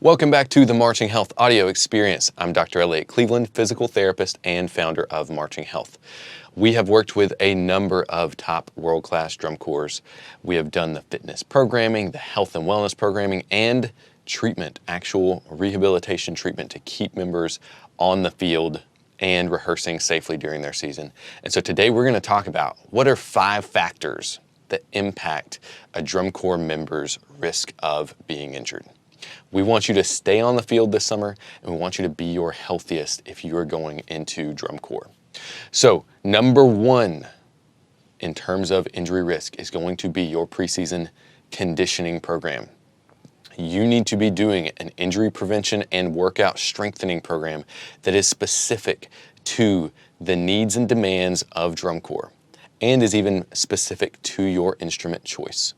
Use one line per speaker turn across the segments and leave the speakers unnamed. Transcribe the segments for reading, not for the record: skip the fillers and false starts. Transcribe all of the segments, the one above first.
Welcome back to the Marching Health audio experience. I'm Dr. Elliott Cleveland, physical therapist and founder of Marching Health. We have worked with a number of top world-class drum corps. We have done the fitness programming, the health and wellness programming, and treatment, actual rehabilitation treatment to keep members on the field and rehearsing safely during their season. And so today we're going to talk about what are 5 factors that impact a drum corps member's risk of being injured. We want you to stay on the field this summer, and we want you to be your healthiest if you are going into drum corps. So, number 1 in terms of injury risk is going to be your preseason conditioning program. You need to be doing an injury prevention and workout strengthening program that is specific to the needs and demands of drum corps and is even specific to your instrument choice.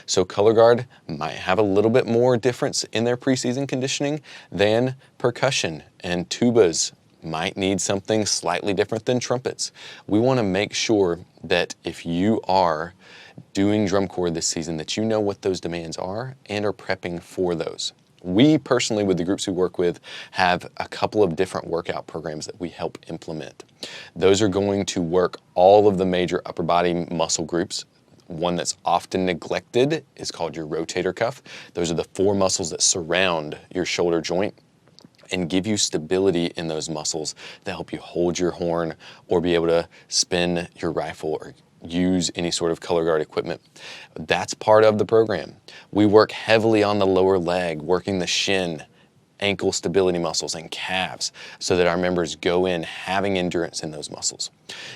So color guard might have a little bit more difference in their preseason conditioning than percussion, and tubas might need something slightly different than trumpets. We want to make sure that if you are doing drum corps this season, that you know what those demands are and are prepping for those. We personally, with the groups we work with, have a couple of different workout programs that we help implement. Those are going to work all of the major upper body muscle groups. One that's often neglected is called your rotator cuff. Those are the 4 muscles that surround your shoulder joint and give you stability in those muscles that help you hold your horn or be able to spin your rifle or use any sort of color guard equipment. That's part of the program. We work heavily on the lower leg, working the shin, ankle stability muscles, and calves so that our members go in having endurance in those muscles.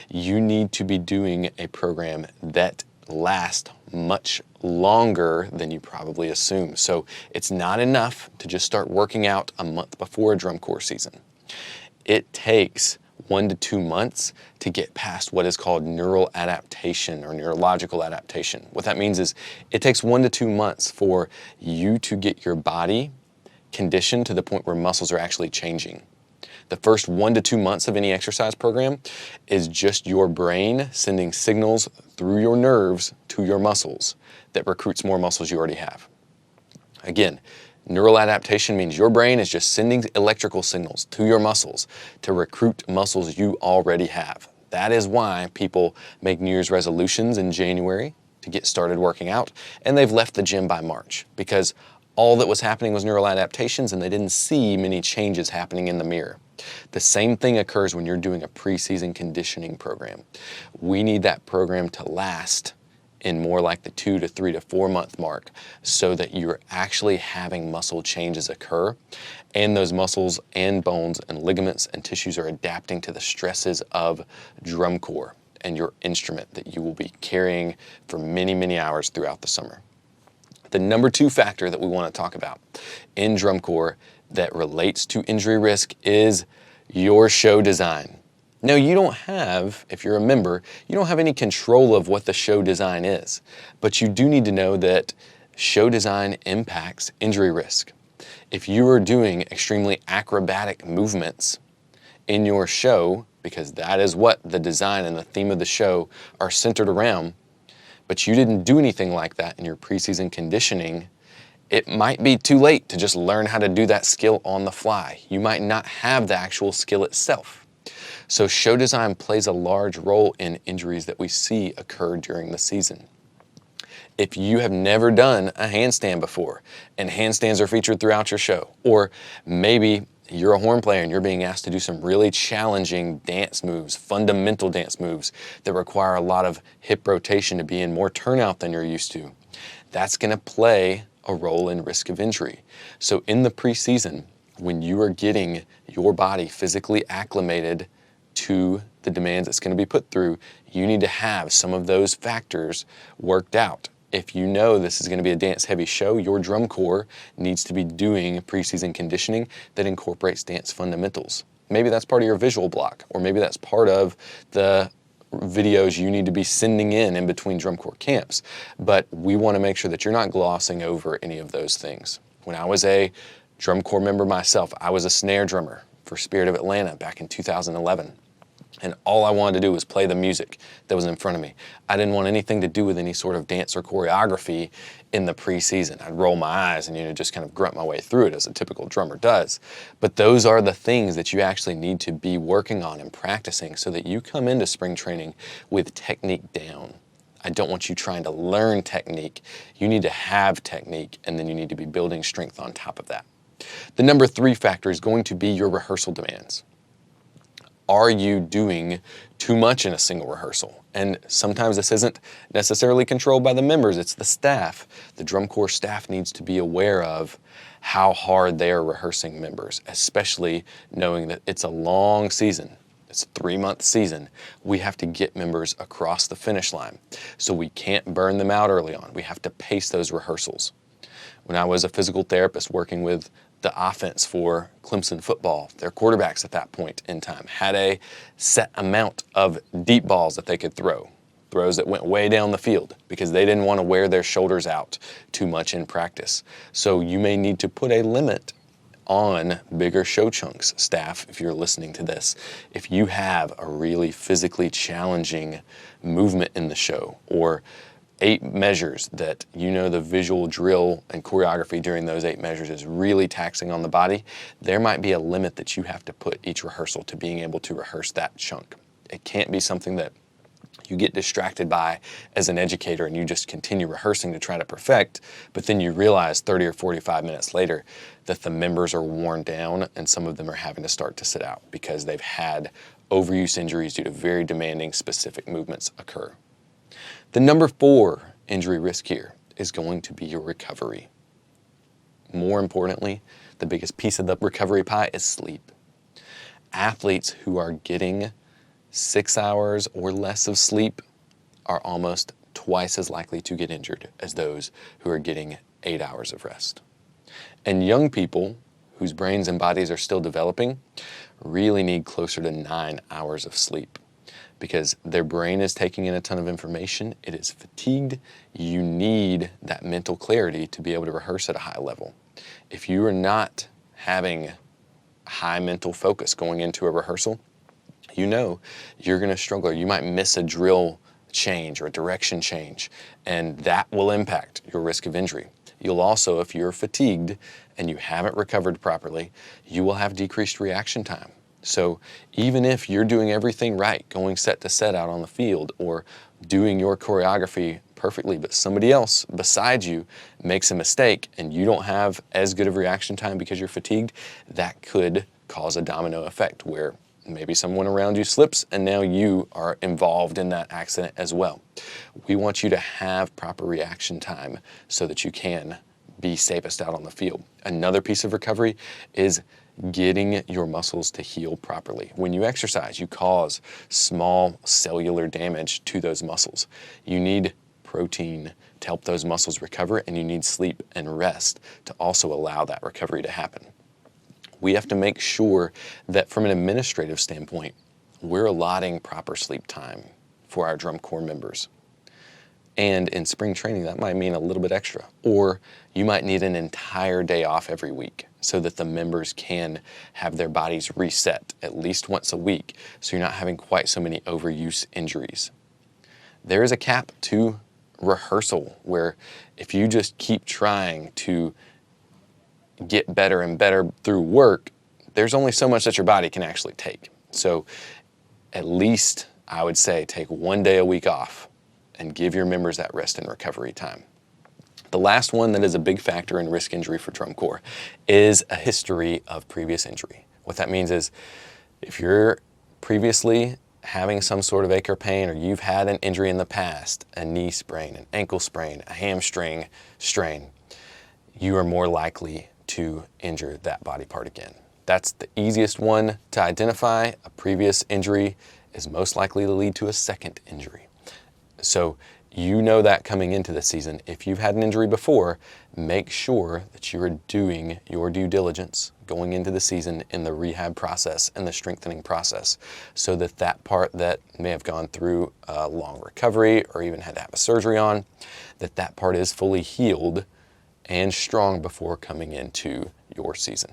You need to be doing a program that last much longer than you probably assume. So it's not enough to just start working out a month before a drum corps season. It takes 1 to 2 months to get past what is called neural adaptation or neurological adaptation. What that means is it takes 1 to 2 months for you to get your body conditioned to the point where muscles are actually changing. The first 1 to 2 months of any exercise program is just your brain sending signals through your nerves to your muscles that recruits more muscles you already have. Again, neural adaptation means your brain is just sending electrical signals to your muscles to recruit muscles you already have. That is why people make New Year's resolutions in January to get started working out, and they've left the gym by March because all that was happening was neural adaptations and they didn't see many changes happening in the mirror. The same thing occurs when you're doing a preseason conditioning program. We need that program to last in more like the 2 to 3 to 4 month mark so that you're actually having muscle changes occur and those muscles and bones and ligaments and tissues are adapting to the stresses of drum corps and your instrument that you will be carrying for many, many hours throughout the summer. The number 2 factor that we want to talk about in drum corps that relates to injury risk is your show design. Now, you don't have, if you're a member, you don't have any control of what the show design is, but you do need to know that show design impacts injury risk. If you are doing extremely acrobatic movements in your show, because that is what the design and the theme of the show are centered around, but you didn't do anything like that in your preseason conditioning, it might be too late to just learn how to do that skill on the fly. You might not have the actual skill itself. So show design plays a large role in injuries that we see occur during the season. If you have never done a handstand before, and handstands are featured throughout your show, or maybe you're a horn player and you're being asked to do some really challenging dance moves, fundamental dance moves that require a lot of hip rotation to be in more turnout than you're used to, that's going to play a role in risk of injury. So in the preseason, when you are getting your body physically acclimated to the demands it's going to be put through, you need to have some of those factors worked out. If you know this is going to be a dance-heavy show, your drum corps needs to be doing preseason conditioning that incorporates dance fundamentals. Maybe that's part of your visual block, or maybe that's part of the videos you need to be sending in between drum corps camps. But we want to make sure that you're not glossing over any of those things. When I was a drum corps member myself, I was a snare drummer for Spirit of Atlanta back in 2011. And all I wanted to do was play the music that was in front of me. I didn't want anything to do with any sort of dance or choreography in the preseason. I'd roll my eyes and just kind of grunt my way through it as a typical drummer does. But those are the things that you actually need to be working on and practicing so that you come into spring training with technique down. I don't want you trying to learn technique. You need to have technique, and then you need to be building strength on top of that. The number 3 factor is going to be your rehearsal demands. Are you doing too much in a single rehearsal? And sometimes this isn't necessarily controlled by the members, it's the staff. The drum corps staff needs to be aware of how hard they are rehearsing members, especially knowing that it's a long season. It's a 3-month season. We have to get members across the finish line. So we can't burn them out early on. We have to pace those rehearsals. When I was a physical therapist working with the offense for Clemson football, their quarterbacks at that point in time had a set amount of deep balls that they could throw, throws that went way down the field because they didn't want to wear their shoulders out too much in practice. So you may need to put a limit on bigger show chunks. Staff, if you're listening to this, if you have a really physically challenging movement in the show, or 8 measures that the visual drill and choreography during those 8 measures is really taxing on the body, there might be a limit that you have to put each rehearsal to being able to rehearse that chunk. It can't be something that you get distracted by as an educator and you just continue rehearsing to try to perfect, but then you realize 30 or 45 minutes later that the members are worn down and some of them are having to start to sit out because they've had overuse injuries due to very demanding specific movements occur. The number 4 injury risk here is going to be your recovery. More importantly, the biggest piece of the recovery pie is sleep. Athletes who are getting 6 hours or less of sleep are almost twice as likely to get injured as those who are getting 8 hours of rest. And young people whose brains and bodies are still developing really need closer to 9 hours of sleep, because their brain is taking in a ton of information, it is fatigued, you need that mental clarity to be able to rehearse at a high level. If you are not having high mental focus going into a rehearsal, you're gonna struggle. You might miss a drill change or a direction change, and that will impact your risk of injury. You'll also, if you're fatigued and you haven't recovered properly, you will have decreased reaction time. So even if you're doing everything right, going set to set out on the field or doing your choreography perfectly, but somebody else beside you makes a mistake and you don't have as good of reaction time because you're fatigued, that could cause a domino effect where maybe someone around you slips and now you are involved in that accident as well. We want you to have proper reaction time so that you can be safest out on the field. Another piece of recovery is getting your muscles to heal properly. When you exercise, you cause small cellular damage to those muscles. You need protein to help those muscles recover, and you need sleep and rest to also allow that recovery to happen. We have to make sure that from an administrative standpoint, we're allotting proper sleep time for our drum corps members. And in spring training, that might mean a little bit extra, or you might need an entire day off every week so that the members can have their bodies reset at least once a week so you're not having quite so many overuse injuries. There is a cap to rehearsal where if you just keep trying to get better and better through work, there's only so much that your body can actually take. So at least I would say take 1 day a week off and give your members that rest and recovery time. The last one that is a big factor in risk injury for drum corps is a history of previous injury. What that means is if you're previously having some sort of ache or pain, or you've had an injury in the past, a knee sprain, an ankle sprain, a hamstring strain, you are more likely to injure that body part again. That's the easiest one to identify. A previous injury is most likely to lead to a second injury. So you know that coming into the season. If you've had an injury before, make sure that you are doing your due diligence going into the season in the rehab process and the strengthening process so that that part that may have gone through a long recovery or even had to have a surgery on, that part is fully healed and strong before coming into your season.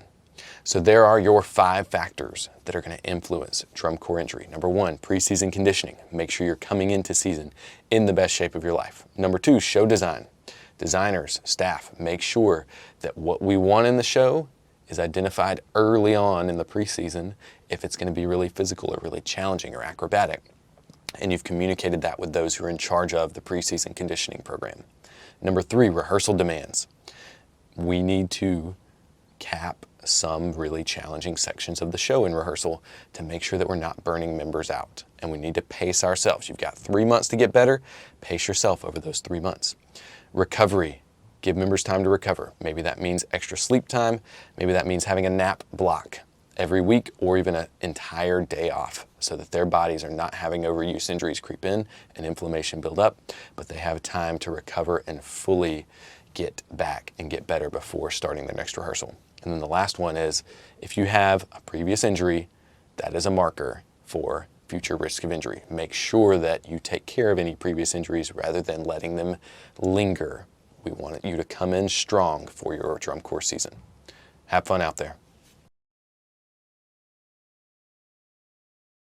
So there are your 5 factors that are going to influence drum corps injury. Number 1, preseason conditioning. Make sure you're coming into season in the best shape of your life. Number 2, show design. Designers, staff, make sure that what we want in the show is identified early on in the preseason if it's going to be really physical or really challenging or acrobatic. And you've communicated that with those who are in charge of the preseason conditioning program. Number 3, rehearsal demands. We need to cap some really challenging sections of the show in rehearsal to make sure that we're not burning members out. And we need to pace ourselves. You've got 3 months to get better. Pace yourself over those 3 months. Recovery. Give members time to recover. Maybe that means extra sleep time. Maybe that means having a nap block every week or even an entire day off so that their bodies are not having overuse injuries creep in and inflammation build up, but they have time to recover and fully get back and get better before starting their next rehearsal. And then the last one is, if you have a previous injury, that is a marker for future risk of injury. Make sure that you take care of any previous injuries rather than letting them linger. We want you to come in strong for your drum corps season. Have fun out there.